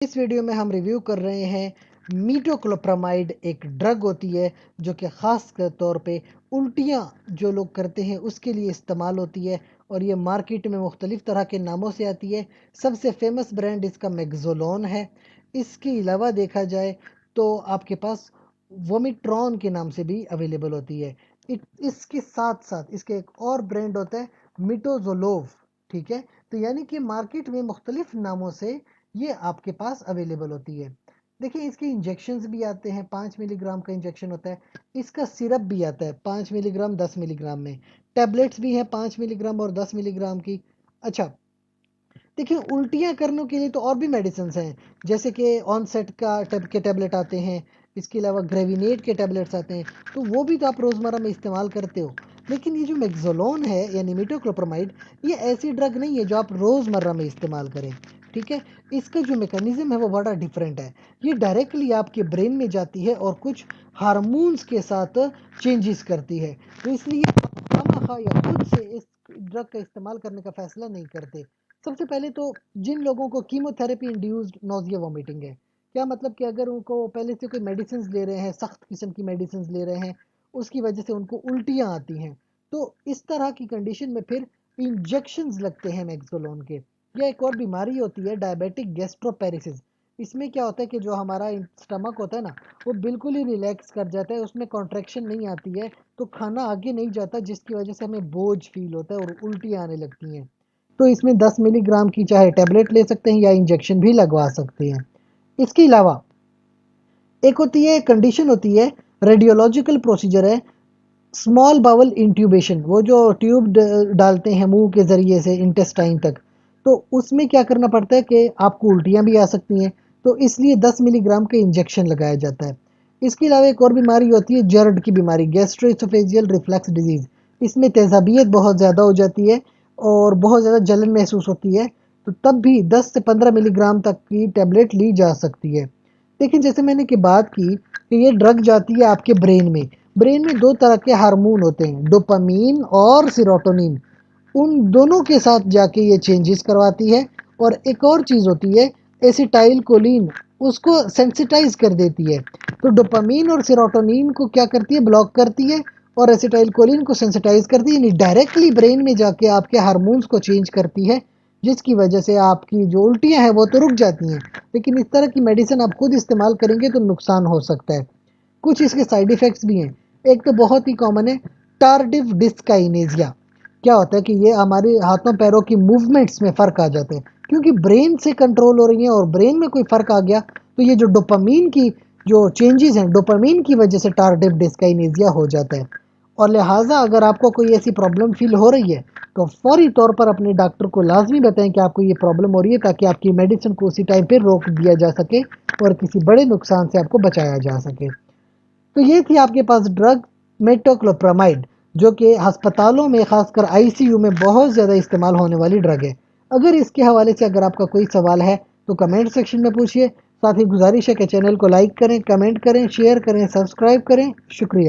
इस वीडियो में हम रिव्यू कर रहे हैं मीटोक्लोप्रामाइड। एक ड्रग होती है जो कि ख़ास तौर पे उल्टियाँ जो लोग करते हैं उसके लिए इस्तेमाल होती है और ये मार्केट में मुख्तलिफ़ तरह के नामों से आती है। सबसे फेमस ब्रांड इसका मैक्सोलोन है। इसके अलावा देखा जाए तो आपके पास वोमिट्रॉन के नाम से भी अवेलेबल होती है। इसके साथ साथ इसके एक और ब्रांड होता है मिटोजोलोव। ठीक है, तो यानी कि मार्केट में मुख्तलिफ नामों से ये आपके पास अवेलेबल होती है। देखिए, इसके इंजेक्शंस भी आते हैं, 5 मिलीग्राम का इंजेक्शन होता है। इसका सिरप भी आता है 5 मिलीग्राम 10 मिलीग्राम में। टैबलेट्स भी हैं 5 मिलीग्राम और 10 मिलीग्राम की। अच्छा, देखिए, उल्टियाँ करने के लिए तो और भी मेडिसिन हैं, जैसे कि ऑनसेट के टैबलेट आते हैं। इसके अलावा ग्रेविनेट के टैबलेट्स आते हैं, तो वो भी तो आप रोज़मर्रा में इस्तेमाल करते हो। लेकिन ये जो मैक्सोलोन है यानी मिटोक्लोप्रामाइड, ये ऐसी ड्रग नहीं है जो आप रोज़मर्रा में इस्तेमाल करें। ठीक है, इसका जो मैकेनिज्म है वो बड़ा डिफरेंट है। ये डायरेक्टली आपके ब्रेन में जाती है और कुछ हार्मोन्स के साथ चेंजेस करती है, तो इसलिए आप खामखा या खुद से इस ड्रग का इस्तेमाल करने का फैसला नहीं करते। सबसे पहले तो जिन लोगों को कीमोथेरेपी इंड्यूस्ड नोजिया वॉमिटिंग है, क्या मतलब कि अगर उनको पहले से कोई मेडिसिन ले रहे हैं, सख्त किस्म की मेडिसिन ले रहे हैं, उसकी वजह से उनको उल्टियाँ आती हैं, तो इस तरह की कंडीशन में फिर इंजेक्शंस लगते हैं मैक्सोलोन के। या एक और बीमारी होती है डायबिटिक गैस्ट्रोपेरेसिस। इसमें क्या होता है कि जो हमारा स्टमक होता है ना, वो बिल्कुल ही रिलैक्स कर जाता है, उसमें कॉन्ट्रैक्शन नहीं आती है, तो खाना आगे नहीं जाता, जिसकी वजह से हमें बोझ फील होता है और उल्टियाँ आने लगती हैं। तो इसमें 10 मिलीग्राम की चाहे टैबलेट ले सकते हैं या इंजेक्शन भी लगवा सकते हैं। इसके अलावा एक होती है कंडीशन होती है, रेडियोलॉजिकल प्रोसीजर है, स्मॉल बाउल इंट्यूबेशन। वो जो ट्यूब डालते हैं मुंह के ज़रिए से इंटेस्टाइन तक, तो उसमें क्या करना पड़ता है कि आपको उल्टियाँ भी आ सकती हैं, तो इसलिए 10 मिलीग्राम का इंजेक्शन लगाया जाता है। इसके अलावा एक और बीमारी होती है जर्ड की बीमारी, गैस्ट्रोइसोफेजियल रिफ्लक्स डिजीज़। इसमें तेज़ाबियत बहुत ज़्यादा हो जाती है और बहुत ज़्यादा जलन महसूस होती है, तो तब भी 10 से 15 मिलीग्राम तक की टैबलेट ली जा सकती है। लेकिन जैसे मैंने की बात की कि ये ड्रग जाती है आपके ब्रेन में। ब्रेन में दो तरह के हार्मोन होते हैं, डोपामीन और सीरोटोनिन। उन दोनों के साथ जाके ये चेंजेस करवाती है। और एक और चीज़ होती है एसिटाइल कोलिन, उसको सेंसिटाइज कर देती है। तो डोपामीन और सीरोटोनिन को क्या करती है, ब्लॉक करती है, और एसिटाइल कोलिन को सेंसिटाइज करती है, यानी डायरेक्टली ब्रेन में जाके आपके हार्मोन्स को चेंज करती है, जिसकी वजह से आपकी जो उल्टियाँ हैं वो तो रुक जाती हैं। लेकिन इस तरह की मेडिसिन आप खुद इस्तेमाल करेंगे तो नुकसान हो सकता है। कुछ इसके साइड इफ़ेक्ट्स भी हैं। एक तो बहुत ही कॉमन है, टार्डिव डिस्काइनेजिया। क्या होता है कि ये हमारे हाथों पैरों की मूवमेंट्स में फ़र्क आ जाते हैं, क्योंकि ब्रेन से कंट्रोल हो रही हैं और ब्रेन में कोई फ़र्क आ गया तो ये जो डोपामीन की जो चेंजेस हैं, डोपामीन की वजह से टार्डिव डिस्काइनेजिया हो जाता है। और लिहाजा अगर आपको कोई ऐसी प्रॉब्लम फील हो रही है तो फौरी तौर पर अपने डॉक्टर को लाजमी बताएं कि आपको ये प्रॉब्लम हो रही है, ताकि आपकी मेडिसिन को उसी टाइम पे रोक दिया जा सके और किसी बड़े नुकसान से आपको बचाया जा सके। तो ये थी आपके पास ड्रग मेटोक्लोप्रामाइड, जो कि अस्पतालों में खासकर आईसीयू में बहुत ज़्यादा इस्तेमाल होने वाली ड्रग है। अगर इसके हवाले से अगर आपका कोई सवाल है तो कमेंट सेक्शन में पूछिए। साथ ही गुजारिश है कि चैनल को लाइक करें, कमेंट करें, शेयर करें, सब्सक्राइब करें। शुक्रिया।